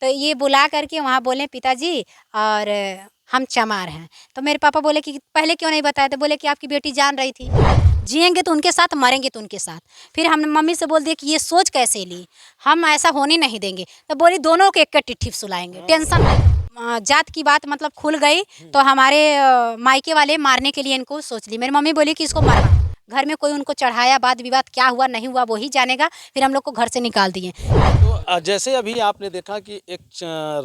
तो ये बुला करके वहाँ बोले पिताजी और हम चमार हैं। तो मेरे पापा बोले कि पहले क्यों नहीं बताया? तो बोले कि आपकी बेटी जान रही थी, जिएंगे तो उनके साथ, मरेंगे तो उनके साथ। फिर हमने मम्मी से बोल दिया कि ये सोच कैसे ली, हम ऐसा होने नहीं देंगे। तो बोली दोनों को एक टिट्ठी सुलाएंगे, टेंशन नहीं। जात की बात मतलब खुल गई तो हमारे मायके वाले मारने के लिए इनको सोच ली। मेरी मम्मी बोली कि इसको मरवा, घर में कोई उनको चढ़ाया, वाद विवाद क्या हुआ नहीं हुआ वही जानेगा। फिर हम लोग को घर से निकाल दिए। तो जैसे अभी आपने देखा कि एक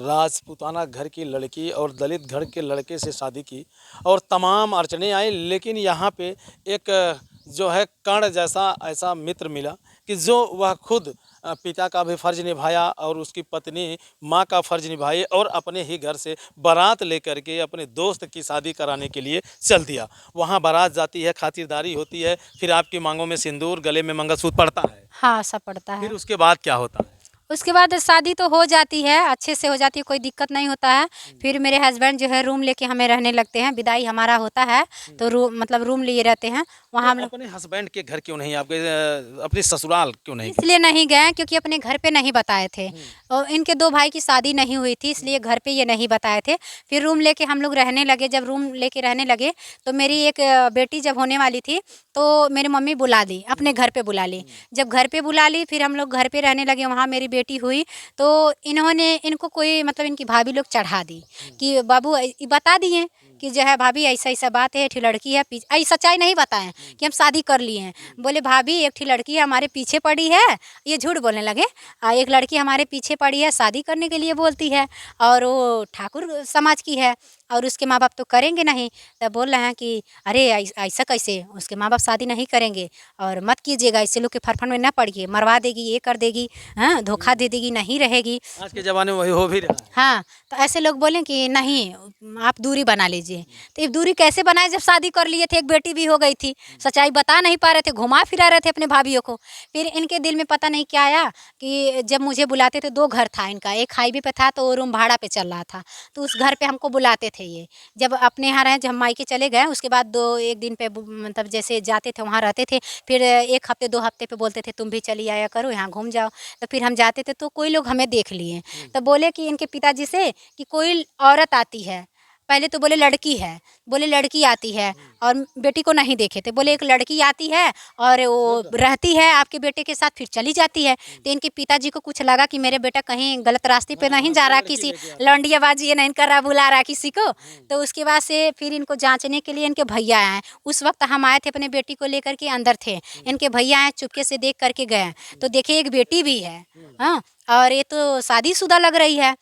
राजपूताना घर की लड़की और दलित घर के लड़के से शादी की और तमाम अड़चने आई, लेकिन यहाँ पे एक जो है कर्ण जैसा ऐसा मित्र मिला कि जो वह खुद पिता का भी फ़र्ज़ निभाया और उसकी पत्नी माँ का फ़र्ज़ निभाई और अपने ही घर से बारात लेकर के अपने दोस्त की शादी कराने के लिए चल दिया। वहाँ बारात जाती है, खातिरदारी होती है, फिर आपकी मांगों में सिंदूर, गले में मंगलसूत्र पड़ता है। हाँ, सब पड़ता है। फिर उसके बाद क्या होता है? उसके बाद शादी तो हो जाती है, अच्छे से हो जाती है, कोई दिक्कत नहीं होता है। फिर मेरे हस्बैंड जो है रूम लेके हमें रहने लगते हैं। विदाई हमारा होता है तो मतलब रूम लिए रहते हैं वहाँ तो हम लोग। अपने हस्बैंड के घर क्यों नहीं, आपके अपने ससुराल क्यों नहीं गए? इसलिए नहीं गए क्योंकि अपने घर पे नहीं बताए थे और इनके दो भाई की शादी नहीं हुई थी, इसलिए घर पे ये नहीं बताए थे। फिर रूम लेके हम लोग रहने लगे। जब रूम लेके रहने लगे तो मेरी एक बेटी जब होने वाली थी तो मेरी मम्मी बुला दी, अपने घर पे बुला ली। जब घर पे बुला ली फिर हम लोग घर पे रहने लगे, वहाँ मेरी बेटी हुई। तो इन्होंने इनको कोई मतलब इनकी भाभी लोग चढ़ा दी कि बाबू बता दिए कि जो है भाभी ऐसा ऐसा बात है, एक ठे लड़की है ऐसी सच्चाई नहीं बताएं कि हम शादी कर लिए हैं। बोले भाभी एक ठे लड़की हमारे पीछे पड़ी है, ये झूठ बोलने लगे। एक लड़की हमारे पीछे पड़ी है, शादी करने के लिए बोलती है और वो ठाकुर समाज की है और उसके माँ बाप तो करेंगे नहीं। तब बोल रहे हैं कि अरे ऐसा कैसे, उसके माँ बाप शादी नहीं करेंगे और मत कीजिएगा, ऐसे लोग के फरफन में न पड़िए, मरवा देगी, ये कर देगी, हाँ धोखा दे देगी, नहीं रहेगी। आज के ज़माने में वही हो भी रहा है। हाँ, तो ऐसे लोग बोले कि नहीं आप दूरी बना लीजिए। तो ये दूरी कैसे बनाए जब शादी कर लिए थे, एक बेटी भी हो गई थी। सच्चाई बता नहीं पा रहे थे, घुमा फिरा रहे थे अपने भाभीयों को। फिर इनके दिल में पता नहीं क्या आया कि जब मुझे बुलाते थे, 2 घर था इनका, एक हाईवे पे था तो वो रूम भाड़ा पे चल रहा था, तो उस घर पे हमको बुलाते थे ये। जब अपने यहाँ रहे, जब हम मायके चले गए उसके बाद 1 दिन पे मतलब जैसे जाते थे वहाँ रहते थे। फिर 1 हफ्ते 2 हफ्ते पे बोलते थे तुम भी चली आया करो, यहाँ घूम जाओ। तो फिर हम जाते थे तो कोई लोग हमें देख लिए, तो बोले कि इनके पिताजी से कि कोई औरत आती है। पहले तो बोले लड़की है, बोले लड़की आती है और बेटी को नहीं देखे थे। बोले एक लड़की आती है और वो रहती है आपके बेटे के साथ, फिर चली जाती है। तो इनके पिताजी को कुछ लगा कि मेरे बेटा कहीं गलत रास्ते पे नहीं जा रहा, किसी लौंडियाबाजी ये नहीं कर रहा, बुला रहा किसी को। तो उसके बाद से फिर इनको जांचने के लिए इनके भैया आए। उस वक्त हम आए थे अपने बेटी को लेकर के, अंदर थे। इनके भैया आए, चुपके से देख करके गए तो देखे एक बेटी भी है, हाँ, और ये तो शादीशुदा लग रही है।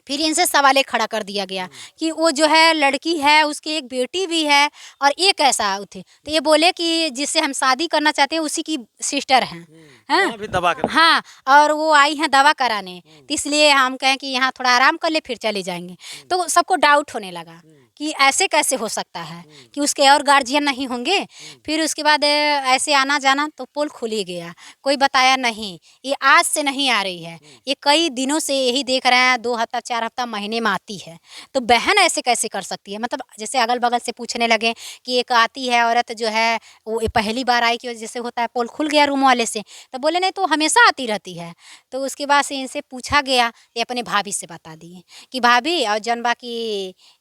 फिर इनसे सवाले खड़ा कर दिया गया कि वो जो है लड़की है, उसकी एक बेटी भी है और ये कैसा थे। तो ये बोले कि जिससे हम शादी करना चाहते हैं उसी की सिस्टर हैं, वहाँ हाँ भी दबा कर। हाँ, और वो आई हैं दवा कराने। तो इसलिए हम कहें कि यहाँ थोड़ा आराम कर ले फिर चले जाएंगे। तो सबको डाउट होने लगा कि ऐसे कैसे हो सकता है कि उसके और गार्जियन नहीं होंगे। फिर उसके बाद ऐसे आना जाना तो पोल खुल ही गया, कोई बताया नहीं। ये आज से नहीं आ रही है, ये कई दिनों से यही देख रहे हैं, 2 हफ्ता 4 हफ्ता महीने में आती है। तो बहन ऐसे कैसे कर सकती है? मतलब जैसे अगल बगल से पूछने लगे कि एक आती है औरत जो है वो पहली बार आई कि जैसे होता है, पोल खुल गया रूम वाले से। तो बोले नहीं तो हमेशा आती रहती है। तो उसके बाद से इनसे पूछा गया, ये अपने भाभी से बता दिए कि भाभी और जनबा की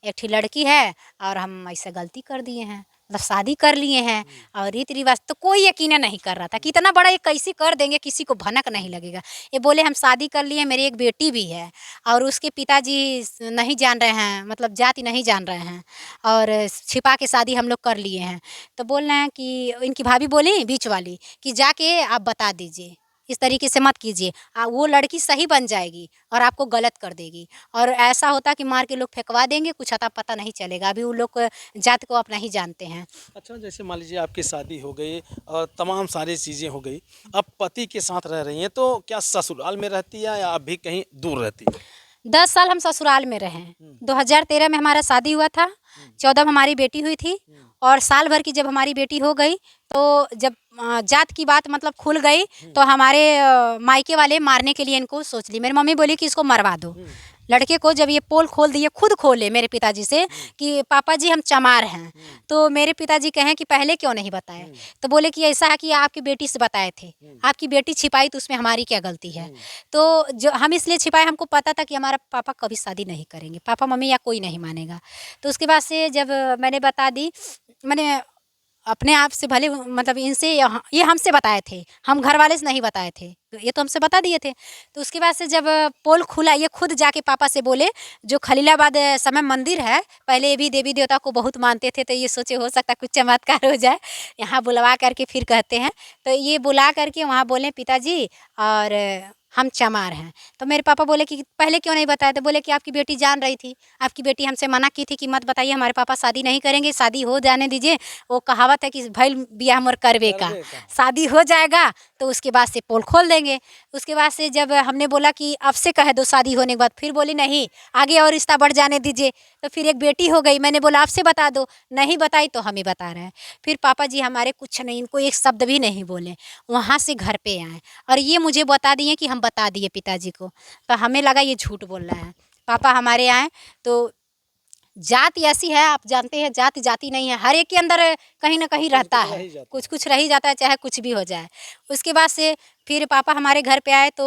एक ठे लड़की है और हम ऐसा गलती कर दिए हैं, मतलब शादी कर लिए हैं। और रीति रिवाज तो कोई यकीन नहीं कर रहा था कि इतना बड़ा ये कैसे कर देंगे, किसी को भनक नहीं लगेगा। ये बोले हम शादी कर लिए, मेरी एक बेटी भी है और उसके पिताजी नहीं जान रहे हैं, मतलब जाति नहीं जान रहे हैं और छिपा के शादी हम लोग कर लिए हैं। तो बोल रहे हैं कि इनकी भाभी बोली बीच वाली कि जाके आप बता दीजिए, इस तरीके से मत कीजिए, वो लड़की सही बन जाएगी और आपको गलत कर देगी और ऐसा होता कि मार के लोग फेंकवा देंगे, कुछ अता पता नहीं चलेगा। अभी वो लोग जात को आप नहीं जानते हैं। अच्छा, जैसे मान लीजिए आपकी शादी हो गई और तमाम सारी चीज़ें हो गई, अब पति के साथ रह रही हैं, तो क्या ससुराल में रहती है या अभी कहीं दूर रहती है? 10 साल हम ससुराल में रहे। 2013 में हमारा शादी हुआ था, 14 में हमारी बेटी हुई थी और साल भर की जब हमारी बेटी हो गई तो जब जात की बात मतलब खुल गई तो हमारे मायके वाले मारने के लिए इनको सोच ली। मेरी मम्मी बोली कि इसको मरवा दो। लड़के को जब ये पोल खोल दिए, खुद खोले मेरे पिताजी से कि पापा जी हम चमार हैं। तो मेरे पिताजी कहें कि पहले क्यों नहीं बताए? तो बोले कि ऐसा है कि आपकी बेटी से बताए थे, आपकी बेटी छिपाई तो उसमें हमारी क्या गलती है? तो जो हम इसलिए छिपाए, हमको पता था कि हमारा पापा कभी शादी नहीं करेंगे, पापा मम्मी या कोई नहीं मानेगा। तो उसके बाद से जब मैंने बता दी, मैंने अपने आप से भले मतलब इनसे ये हमसे बताए थे, हम घर वाले से नहीं बताए थे, तो ये तो हमसे बता दिए थे। तो उसके बाद से जब पोल खुला, ये खुद जाके पापा से बोले, जो खलीलाबाद समय मंदिर है, पहले ये भी देवी देवता को बहुत मानते थे, तो ये सोचे हो सकता कुछ चमत्कार हो जाए, यहाँ बुलवा करके फिर कहते हैं। तो ये बुला करके वहाँ बोले पिताजी और हम चमार हैं। तो मेरे पापा बोले कि पहले क्यों नहीं बताया? तो बोले कि आपकी बेटी जान रही थी, आपकी बेटी हमसे मना की थी कि मत बताइए, हमारे पापा शादी नहीं करेंगे, शादी हो जाने दीजिए। वो कहावत है कि भइल बियाह मोर करवे का, शादी हो जाएगा तो उसके बाद से पोल खोल देंगे। उसके बाद से जब हमने बोला कि अब से कह दो शादी होने के बाद, फिर बोली नहीं, आगे और रिश्ता बढ़ जाने दीजिए। तो फिर एक बेटी हो गई, मैंने बोला आपसे बता दो, नहीं बताई तो हम ही बता रहे हैं। फिर पापा जी हमारे कुछ नहीं, इनको एक शब्द भी नहीं बोले, वहाँ से घर पे आए और ये मुझे बता दिए कि हम बता दिए पिताजी को। तो हमें लगा ये झूठ बोल रहा है। पापा हमारे आए तो जात ऐसी है, आप जानते हैं, जात जाति नहीं है, हर एक के अंदर कहीं ना कहीं रहता है, कुछ कुछ रह ही जाता है, चाहे कुछ भी हो जाए। उसके बाद से फिर पापा हमारे घर पे आए तो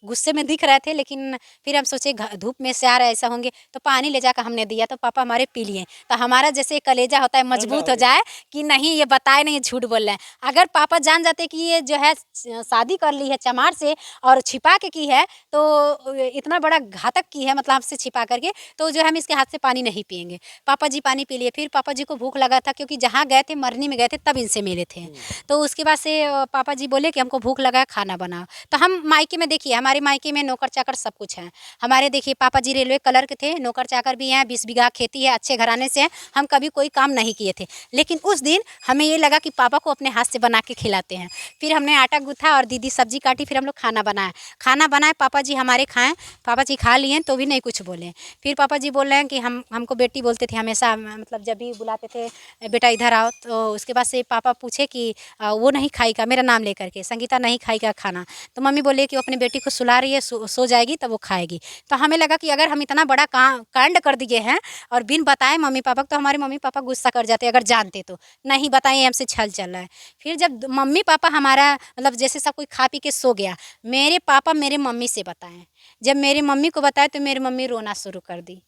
गुस्से में दिख रहे थे, लेकिन फिर हम सोचे धूप में से आ रहे ऐसा होंगे, तो पानी ले जाकर हमने दिया, तो पापा हमारे पी लिए। तो हमारा जैसे कलेजा होता है मजबूत हो जाए कि नहीं ये बताए नहीं, ये झूठ बोल रहे हैं। अगर पापा जान जाते कि ये जो है शादी कर ली है चमार से और छिपा के की है, तो इतना बड़ा घातक की है, मतलब हमसे छिपा करके, तो जो हम इसके हाथ से पानी नहीं पियेंगे। पापा जी पानी पी लिए। फिर पापा जी को भूख लगा था, क्योंकि जहाँ गए थे मरनी में गए थे, तब इनसे मिले थे। तो उसके बाद से पापा जी बोले कि हमको भूख लगा है, खाना बनाओ। तो हम मायके में, देखिए हमारे मायके में नौकर चाकर सब कुछ है हमारे। देखिए पापा जी रेलवे क्लर्क थे, नौकर चाकर भी हैं, 20 बीघा खेती है, अच्छे घराने से हैं। हम कभी कोई काम नहीं किए थे, लेकिन उस दिन हमें ये लगा कि पापा को अपने हाथ से बना के खिलाते हैं। फिर हमने आटा गूँथा और दीदी सब्जी काटी, फिर हम लोग खाना बनाए, पापा जी हमारे खाएँ। पापा जी खा लिए तो भी नहीं कुछ बोले। फिर पापा जी बोल रहे हैं कि हमको बेटी बोलते थे हमेशा, मतलब जब भी बुलाते थे बेटा इधर आओ। तो उसके बाद से पापा पूछे कि वो नहीं खाएगा, मेरा नाम लेकर के, संगीता नहीं खाएगा खाना। तो मम्मी बोले कि वो अपनी बेटी को सुला रही है, सो जाएगी तब वो खाएगी। तो हमें लगा कि अगर हम इतना बड़ा कांड कर दिए हैं और बिन बताए मम्मी पापा को, तो हमारे मम्मी पापा गुस्सा कर जाते अगर जानते। तो नहीं बताए, हमसे छल चल रहा है। फिर जब मम्मी पापा हमारा मतलब जैसे सब कोई खा पी के सो गया, मेरे पापा मेरे मम्मी से बताएं। जब मेरी मम्मी को बताए तो मेरी मम्मी रोना शुरू कर दी।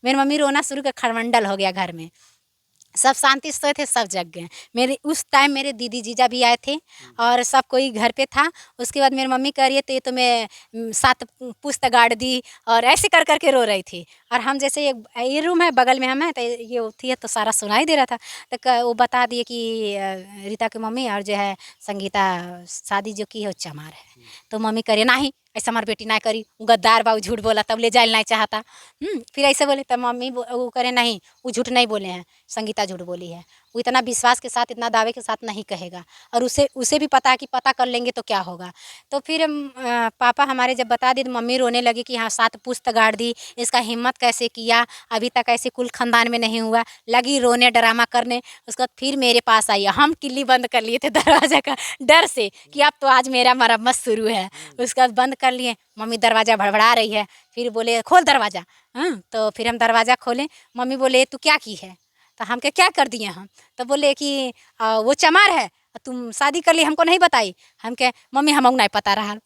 मेरी मम्मी रोना शुरू कर, खरमंडल हो गया घर में। सब शांति से थे, सब जग गए। मेरे उस टाइम मेरे दीदी जीजा भी आए थे और सब कोई घर पे था। उसके बाद मेरी मम्मी कह रही है तो ये तो मैं 7 पुश्त गाड़ दी, और ऐसे कर करके रो रही थी। और हम जैसे ये रूम है बगल में, हम है तो ये उठी है तो सारा सुनाई दे रहा था। तो वो बता दिए कि रीता की मम्मी और जो है संगीता शादी जो की है वो चमार है। तो मम्मी कह रही नहीं, ऐसा हमारी बेटी ना करी, गद्दार बा, झूठ बोला, तब ले जाए नहीं चाहता। फिर ऐसे बोले, तब मम्मी वो करे नहीं, वो झूठ नहीं बोले हैं, संगीता झूठ बोली है। वो इतना विश्वास के साथ, इतना दावे के साथ नहीं कहेगा, और उसे भी पता है कि पता कर लेंगे तो क्या होगा। तो फिर पापा हमारे जब बता दी तो मम्मी रोने लगी कि हाँ 7 पुश्त गाड़ दी, इसका हिम्मत कैसे किया, अभी तक ऐसे कुल खानदान में नहीं हुआ। लगी रोने, ड्रामा करने। उसके बाद फिर मेरे पास आई, हम किल्ली बंद कर लिए थे दरवाजा का डर से कि अब तो आज मेरा मरम्मत शुरू है। उसके बाद बंद कर लिए। मम्मी दरवाज़ा भड़बड़ा रही है, फिर बोले खोल दरवाज़ा। तो फिर हम दरवाज़ा खोले। मम्मी बोले तू क्या की है? तो हम क्या कर दिए हम? तो बोले कि वो चमार है, तुम शादी कर ली, हमको नहीं बताई। हम कहे मम्मी हमको नहीं पता रहा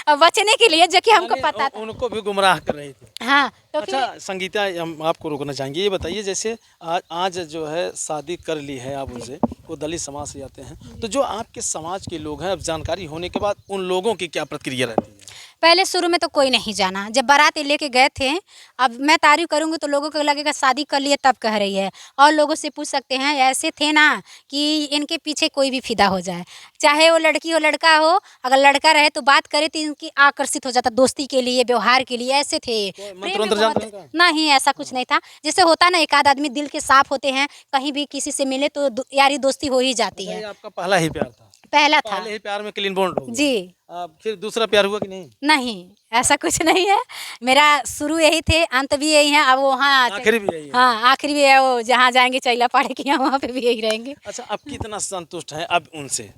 अब बचने के लिए, जो कि हमको पता था। उनको भी गुमराह कर रही थी। हाँ तो अच्छा संगीता, हम आपको रोकना चाहेंगे, ये बताइए जैसे आज जो है शादी कर ली है आप उनसे, वो दलित समाज से आते हैं, तो जो आपके समाज के लोग हैं, अब जानकारी होने के बाद उन लोगों की क्या प्रतिक्रिया रहती है? पहले शुरू में तो कोई नहीं जाना, जब बारात लेके गए थे। अब मैं तारीफ करूँगी तो लोगों को लगेगा शादी कर लिए तब कह रही है, और लोगों से पूछ सकते हैं। ऐसे थे ना कि इनके पीछे कोई भी फिदा हो जाए, चाहे वो लड़की हो लड़का हो। अगर लड़का रहे तो बात करे तो इनकी आकर्षित हो जाता, दोस्ती के लिए, व्यवहार के लिए। ऐसे थे, प्रेम में बहुत नहीं, ऐसा कुछ नहीं था। जैसे होता ना एक आध आदमी दिल के साफ होते हैं, कहीं भी किसी से मिले तो यारी दोस्ती हो ही जाती है। आपका पहला ही प्यार था? पहला था। पहले ही प्यार में क्लीन बॉन्ड हो गया। जी। फिर दूसरा प्यार हुआ कि नहीं? नहीं, ऐसा कुछ नहीं है। मेरा शुरू यही थे, अंत भी यही है। अब वहाँ आखिरी भी यही है। हाँ, आखिरी भी है। वो जहाँ जाएंगे चैला पाड़े की, वहाँ पे भी यही रहेंगे। अच्छा, अब कितना संतुष्ट हैं अब उनसे?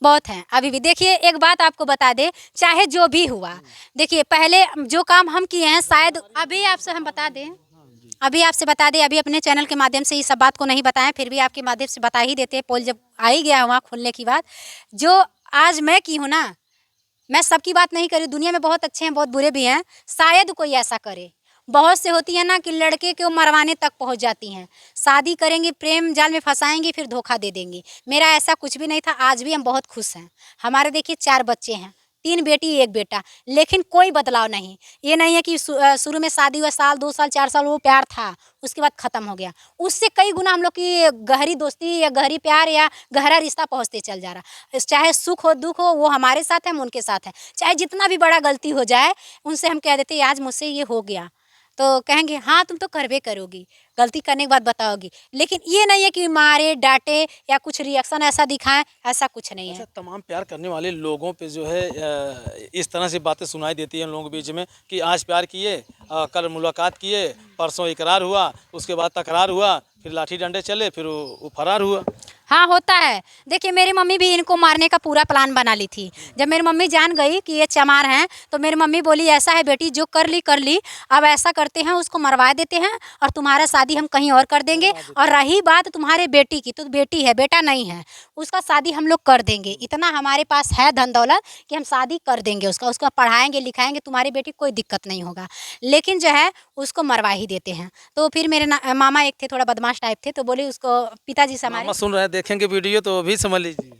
बहुत हैं अभी भी। देखिए एक बात आपको बता दें, चाहे जो भी हुआ, देखिए पहले जो काम हम किए हैं, शायद अभी आपसे हम बता दें, अभी अपने चैनल के माध्यम से ये सब बात को नहीं बताएं, फिर भी आपके माध्यम से बता ही देते हैं। पोल जब आ ही गया वहाँ खुलने की बात, जो आज मैं की हूँ ना, मैं सबकी बात नहीं करी, दुनिया में बहुत अच्छे हैं, बहुत बुरे भी हैं, शायद कोई ऐसा करे। बहुत से होती है ना कि लड़के को मरवाने तक पहुंच जाती हैं, शादी करेंगे, प्रेम जाल में फंसाएंगे, फिर धोखा दे देंगे। मेरा ऐसा कुछ भी नहीं था। आज भी हम बहुत खुश हैं। हमारे देखिए 4 बच्चे हैं, 3 बेटी 1 बेटा, लेकिन कोई बदलाव नहीं। ये नहीं है कि शुरू में शादी हुआ, साल 2 साल 4 साल वो प्यार था, उसके बाद ख़त्म हो गया। उससे कई गुना हम लोग की गहरी दोस्ती या गहरी प्यार या गहरा रिश्ता पहुँचते चल जा रहा। चाहे सुख हो दुख हो, वो हमारे साथ है, हम उनके साथ हैं। चाहे जितना भी बड़ा गलती हो जाए, उनसे हम कह देते आज मुझसे ये हो गया, तो कहेंगे हाँ तुम तो करबे करोगी, गलती करने के बाद बताओगी। लेकिन ये नहीं है कि मारे डांटे या कुछ रिएक्शन ऐसा दिखाएं, ऐसा कुछ नहीं है। अच्छा, तमाम प्यार करने वाले लोगों पे जो है इस तरह से बातें सुनाई देती हैं लोगों के बीच में कि आज प्यार किए, कल मुलाकात किए, परसों इकरार हुआ, उसके बाद तकरार हुआ, फिर लाठी डंडे चले, फिर वो फरार हुआ। हाँ होता है। देखिए मेरी मम्मी भी इनको मारने का पूरा प्लान बना ली थी। जब मेरी मम्मी जान गई कि ये चमार हैं, तो मेरी मम्मी बोली ऐसा है बेटी, जो कर ली, अब ऐसा करते हैं, उसको मरवा देते हैं और तुम्हारा शादी हम कहीं और कर देंगे। और रही बात तुम्हारे बेटी की, तो बेटी है, बेटा नहीं है, उसका शादी हम लोग कर देंगे। इतना हमारे पास है धन दौलत कि हम शादी कर देंगे उसका पढ़ाएंगे लिखाएंगे, तुम्हारी बेटी कोई दिक्कत नहीं होगा। लेकिन जो है उसको मरवा ही देते हैं। तो फिर मेरे मामा एक थे, थोड़ा बदमाश टाइप थे, तो बोले उसको, पिताजी से हमारे, मामा सुन रहे हैं, देखेंगे वीडियो तो भी समझ लीजिए।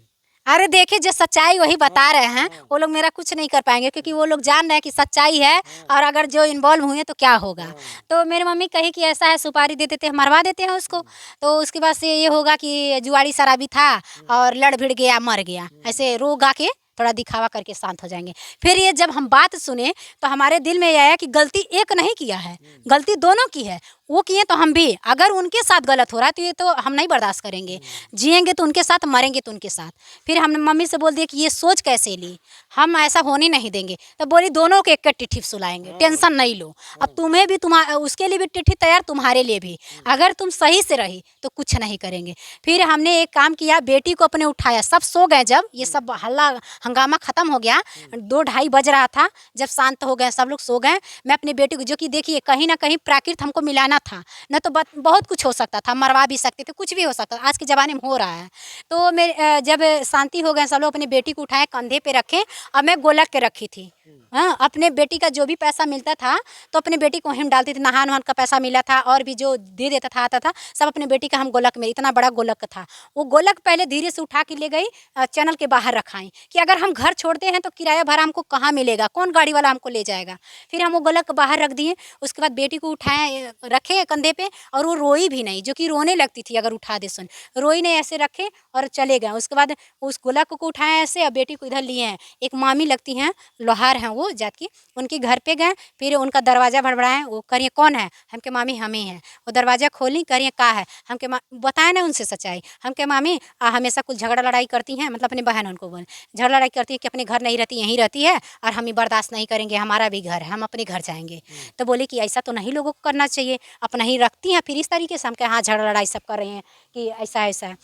अरे देखिए जो सच्चाई वही बता रहे हैं, वो लोग मेरा कुछ नहीं कर पाएंगे, क्योंकि वो लोग जान रहे हैं कि सच्चाई है और अगर जो इन्वॉल्व हुए तो क्या होगा। तो मेरी मम्मी कही कि ऐसा है, सुपारी दे देते हैं, मरवा देते हैं उसको। तो उसके बाद से ये होगा कि जुआड़ी शराबी था और लड़ भिड़ गया, मर गया, ऐसे रो गा के थोड़ा दिखावा करके शांत हो जाएंगे। फिर ये जब हम बात सुने तो हमारे दिल में ये आया कि गलती एक नहीं किया है, गलती दोनों की है। वो किए तो हम भी, अगर उनके साथ गलत हो रहा है तो ये तो हम नहीं बर्दाश्त करेंगे। जिएंगे तो उनके साथ, मरेंगे तो उनके साथ। फिर हमने मम्मी से बोल दिया कि ये सोच कैसे ली, हम ऐसा होने नहीं देंगे। तो बोली दोनों के एक चिट्ठी सुलाएंगे, टेंशन नहीं लो। अब तुम्हें भी, उसके लिए भी चिट्ठी तैयार, तुम्हारे लिए भी। अगर तुम सही से रही तो कुछ नहीं करेंगे। फिर हमने एक काम किया, बेटी को अपने उठाया, सब सो गए। जब ये सब हल्ला हंगामा खत्म हो गया, 2-2:30 बज रहा था, जब शांत हो गए, सब लोग सो गए, मैं अपनी बेटी को, जो कि देखिए कहीं ना कहीं प्राकृत हमको मिलाना था, न तो बहुत कुछ हो सकता था, मरवा भी सकते थे, कुछ भी हो सकता था, आज के ज़माने में हो रहा है। तो मेरे जब शांति हो गए, सब लोग अपनी बेटी को उठाए, कंधे पे रखे, और मैं गोलक के रखी थी। हाँ, अपने बेटी का जो भी पैसा मिलता था तो अपने बेटी को हम डालती थी। नहान वहान का पैसा मिला था और भी जो दे देता था, आता था, सब अपने बेटी का हम गोलक में, इतना बड़ा गोलक था वो गोलक, पहले धीरे से उठा के ले गई, चैनल के बाहर रखाई कि अगर हम घर छोड़ते हैं तो किराया भाड़ा हमको कहाँ मिलेगा, कौन गाड़ी वाला हमको ले जाएगा। फिर हम वो गोलक बाहर रख दिए। उसके बाद बेटी को उठाए, रखे कंधे पे, और वो रोई भी नहीं, जो कि रोने लगती थी अगर उठा दे सुन, रोई नहीं, ऐसे रखे और चले गए। उसके बाद उस गोलक को उठाए ऐसे, और बेटी को इधर लिए हैं। एक मामी लगती हैं, लोहार हैं वो जात की, उनके घर पे गए। फिर उनका दरवाज़ा भड़बड़ाए, वो करिए कौन है, हम के मामी हम ही हैं। वो दरवाज़ा खोली, करिए का है, हम के बताए ना उनसे सच्चाई, हम के मामी हमेशा कुछ झगड़ा लड़ाई करती हैं, मतलब अपनी बहन उनको बोले, झगड़ा लड़ाई करती है कि अपने घर नहीं रहती, यहीं रहती है, और हम ही बर्दाश्त नहीं करेंगे, हमारा भी घर है, हम अपने घर जाएंगे। तो बोले कि ऐसा तो नहीं लोगों को करना चाहिए, अपना ही रखती हैं। फिर इस तरीके से हम कहे हाँ झगड़ा लड़ाई सब कर रहे हैं कि ऐसा ऐसा है।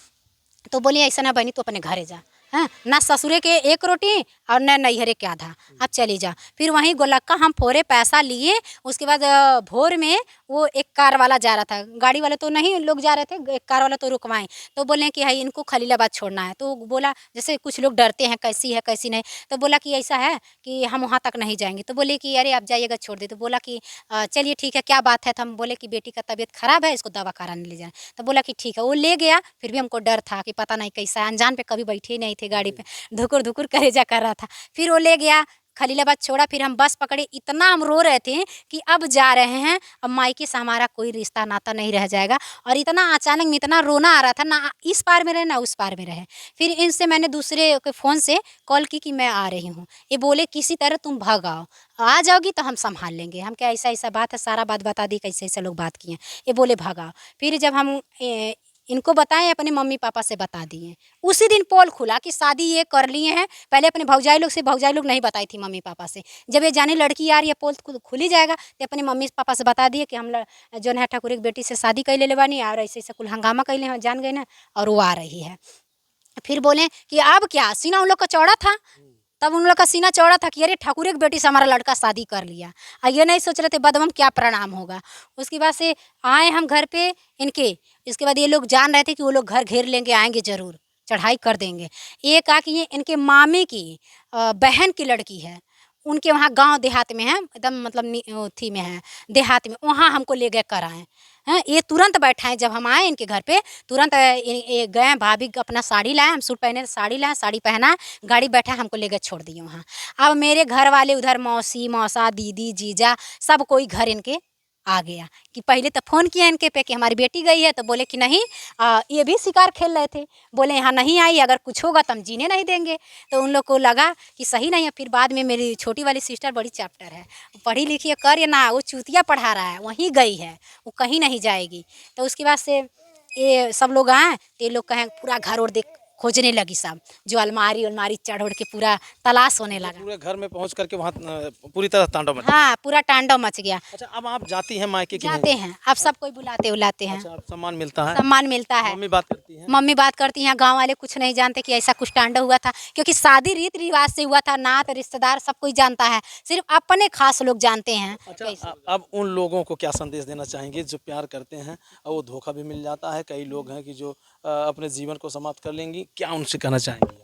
तो बोली ऐसा ना बनी, तो अपने घरे जा, हाँ, ना ससुरे के 1 रोटी और न नैहरे के आधा, अब चली जा। फिर वहीं गोलक्का हम फोरे, पैसा लिए। उसके बाद भोर में वो एक कार वाला जा रहा था, गाड़ी वाले तो नहीं लोग जा रहे थे, एक कार वाला तो रुकवाएं। तो बोले कि भाई इनको खलीलाबाद छोड़ना है। तो बोला, जैसे कुछ लोग डरते हैं कैसी है कैसी नहीं, तो बोला कि ऐसा है कि हम वहाँ तक नहीं जाएंगे। तो बोले कि अरे आप जाइएगा, छोड़ दे। तो बोला कि चलिए ठीक है, क्या बात है। तो हम बोले कि बेटी का तबीयत खराब है, इसको दवा कराने ले जाए। तो बोला कि ठीक है, वो ले गया। फिर भी हमको डर था कि पता नहीं कैसा है, अनजान पे कभी बैठे ही नहीं थे गाड़ी पे, धुकुर धुकुर करेजा कर रहा था। फिर वो ले गया, खलीलाबाद छोड़ा। फिर हम बस पकड़े, इतना हम रो रहे थे कि अब जा रहे हैं, अब मायके से हमारा कोई रिश्ता नाता नहीं रह जाएगा। और इतना अचानक में इतना रोना आ रहा था, ना इस पार में रहे ना उस पार में रहे। फिर इनसे मैंने दूसरे के फ़ोन से कॉल की कि मैं आ रही हूँ। ये बोले किसी तरह तुम भाग आओ, आ जाओगी तो हम संभाल लेंगे। हम क्या ऐसा ऐसा बात है, सारा बात बता दी कैसे ऐसे लोग बात किए। ये बोले भाग आओ। फिर जब हम इनको बताएं, अपने मम्मी पापा से बता दिए। उसी दिन पोल खुला कि शादी ये कर लिए हैं। पहले अपने भौजाई लोग से, भौजाई लोग नहीं बताई थी मम्मी पापा से। जब ये जाने लड़की आ रही है, पोल खुल ही जाएगा, तो अपने मम्मी पापा से बता दिए कि हम जो है ठाकुर एक बेटी से शादी कर ले बानी, और ऐसे ऐसे कुल हंगामा कर ले, जान गए ना, और वो आ रही है। फिर बोले कि अब क्या, सीना उन लोग का चौड़ा था, तब उन लोग का सीना चौड़ा था कि अरे ठाकुर एक बेटी से हमारा लड़का शादी कर लिया। और ये नहीं सोच रहे थे बदम क्या परिणाम होगा। उसके बाद से आए हम घर पे इनके। इसके बाद ये लोग जान रहे थे कि वो लोग घर घेर लेंगे, आएंगे ज़रूर, चढ़ाई कर देंगे। ये कहा कि ये इनके मामे की बहन की लड़की है, उनके वहाँ गांव देहात में है, एकदम मतलब थी में है, देहात में, वहाँ हमको ले गए कराएं हैं। ये तुरंत बैठाएं, जब हम आए इनके घर पे तुरंत गए, भाभी अपना साड़ी लाए, हम सूट पहने साड़ी लाए, साड़ी पहना, गाड़ी बैठा, हमको ले गए छोड़ दिए वहाँ। अब मेरे घर वाले उधर मौसी मौसा दीदी जीजा सब कोई घर इनके आ गया कि पहले तो फ़ोन किया इनके पे कि हमारी बेटी गई है, तो बोले कि नहीं, ये भी शिकार खेल रहे थे, बोले यहाँ नहीं आई, अगर कुछ होगा तो हम जीने नहीं देंगे। तो उन लोग को लगा कि सही नहीं है। फिर बाद में मेरी छोटी वाली सिस्टर बड़ी चैप्टर है, पढ़ी लिखी है, कर या ना, वो चूतिया पढ़ा रहा है, वहीं गई है, वो कहीं नहीं जाएगी। तो उसके बाद से ये सब लोग आए, तो ये लोग कहें पूरा घर और देख खोजने लगी सब, जो अलमारी उलमारी चढ़ उड़ के पूरा तलाश होने लगा। पूरे घर में पहुंच करके वहाँ पूरी तरह तांडव मचा। हाँ, पूरा तांडव मच गया। अच्छा, अब आप जाती हैं मायके की? जाते हैं, अब सब कोई बुलाते उलाते हैं। अच्छा, सम्मान मिलता है? सम्मान मिलता है। मम्मी बात करती हैं? मम्मी बात करती हैं। गांव वाले कुछ नहीं जानते कि ऐसा कुछ तांडव हुआ था, क्योंकि शादी रीति रिवाज से हुआ था, नात रिश्तेदार सब कोई जानता है, सिर्फ अपने खास लोग जानते हैं। अच्छा, अब उन लोगों को क्या संदेश देना चाहेंगे जो प्यार करते हैं और वो धोखा भी मिल जाता है? कई लोग हैं कि जो अपने जीवन को समाप्त कर लेंगी, क्या उनसे कहना चाहेंगी?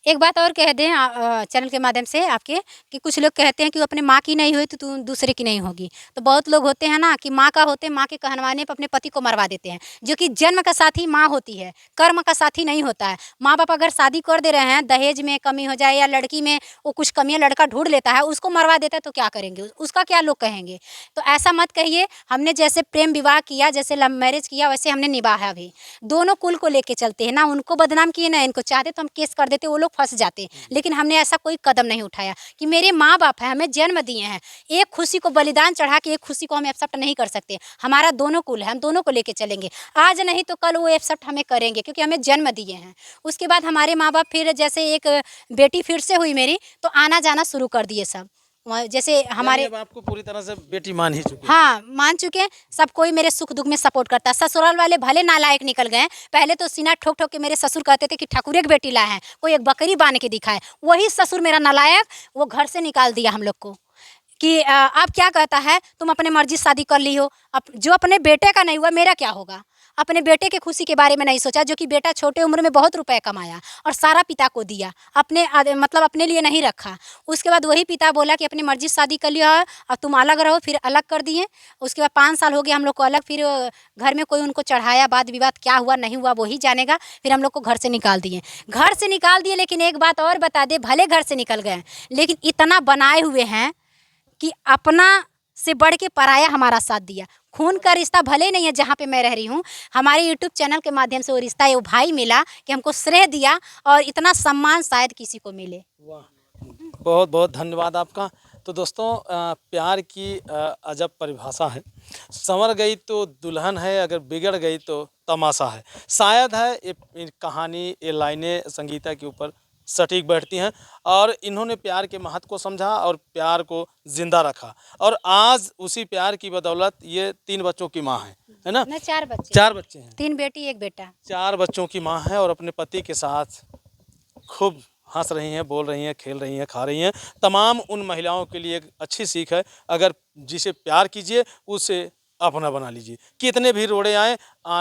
एक बात और कह दें चैनल के माध्यम से आपके, कि कुछ लोग कहते हैं कि वो अपने माँ की नहीं हुई तो तू दूसरे की नहीं होगी। तो बहुत लोग होते हैं ना कि माँ का होते, माँ के कहनवाने पर अपने पति को मरवा देते हैं, जो कि जन्म का साथी माँ होती है, कर्म का साथी नहीं होता है। माँ बाप अगर शादी कर दे रहे हैं, दहेज में कमी हो जाए या लड़की में वो कुछ कमियाँ लड़का ढूंढ लेता है, उसको मरवा देता है, तो क्या करेंगे, उसका क्या लोग कहेंगे। तो ऐसा मत कहिए। हमने जैसे प्रेम विवाह किया, जैसे लव मैरिज किया, वैसे हमने निभाया भी। दोनों कुल को लेके चलते हैं ना, उनको बदनाम किए ना इनको, चाहते तो हम केस कर देते, वो लोग फंस जाते। लेकिन हमने ऐसा कोई कदम नहीं उठाया कि मेरे माँ बाप हैं, हमें जन्म दिए हैं, एक खुशी को बलिदान चढ़ा के एक खुशी को हम एक्सेप्ट नहीं कर सकते। हमारा दोनों कुल है, हम दोनों को लेके चलेंगे, आज नहीं तो कल वो एक्सेप्ट हमें करेंगे, क्योंकि हमें जन्म दिए हैं। उसके बाद हमारे माँ बाप फिर जैसे एक बेटी फिर से हुई मेरी, तो आना जाना शुरू कर दिए सब। जैसे हमारे आपको पूरी तरह से बेटी मान ही चुकी? हाँ, मान चुके हैं। सब कोई मेरे सुख दुख में सपोर्ट करता है। ससुराल वाले भले नालायक निकल गए, पहले तो सीना ठोक ठोक के मेरे ससुर कहते थे कि ठाकुर एक बेटी लाए हैं, कोई एक बकरी बांध के दिखाए। वही ससुर मेरा नालायक, वो घर से निकाल दिया हम लोग को कि आप क्या कहता है, तुम अपने मर्जी शादी कर ली हो, अब जो अपने बेटे का नहीं हुआ मेरा क्या होगा। अपने बेटे के खुशी के बारे में नहीं सोचा, जो कि बेटा छोटे उम्र में बहुत रुपए कमाया और सारा पिता को दिया, अपने मतलब अपने लिए नहीं रखा। उसके बाद वही पिता बोला कि अपनी मर्जी शादी कर लिया और तुम अलग रहो, फिर अलग कर दिए। उसके बाद 5 साल हो गया हम लोग को अलग, फिर घर में कोई उनको चढ़ाया, वाद विवाद क्या हुआ नहीं हुआ वही जानेगा। फिर हम लोग को घर से निकाल दिए, घर से निकाल दिए। लेकिन एक बात और बता दे, भले घर से निकल गए, लेकिन इतना बनाए हुए हैं कि अपना से बढ़ के पराया हमारा साथ दिया। खून का रिश्ता भले नहीं है जहाँ पे मैं रह रही हूँ, हमारे यूट्यूब चैनल के माध्यम से वो रिश्ता, ये भाई मिला कि हमको श्रेय दिया, और इतना सम्मान शायद किसी को मिले। वाह, बहुत बहुत धन्यवाद आपका। तो दोस्तों, प्यार की अजब परिभाषा है। संवर गई तो दुल्हन है, अगर बिगड़ गई तो तमाशा है। शायद है ये कहानी, ये लाइनें संगीता के ऊपर सटीक बैठती हैं, और इन्होंने प्यार के महत्व को समझा और प्यार को जिंदा रखा, और आज उसी प्यार की बदौलत ये 3 बच्चों की माँ है ना? 4 बच्चे, 4 बच्चे हैं, 3 बेटी 1 बेटा। 4 बच्चों की माँ है, और अपने पति के साथ खूब हंस रही हैं, बोल रही हैं, खेल रही हैं, खा रही हैं। तमाम उन महिलाओं के लिए एक अच्छी सीख है, अगर जिसे प्यार कीजिए उसे अपना बना लीजिए। कितने भी रोड़े आए,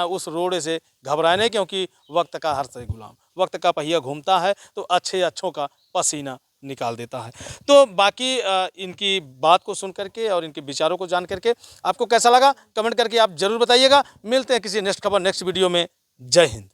उस रोड़े से घबराए नहीं, क्योंकि वक्त का हर से गुलाम, वक्त का पहिया घूमता है तो अच्छों का पसीना निकाल देता है। तो बाकी इनकी बात को सुन करके और इनके विचारों को जान करके आपको कैसा लगा, कमेंट करके आप ज़रूर बताइएगा। मिलते हैं किसी नेक्स्ट खबर, नेक्स्ट वीडियो में। जय हिंद।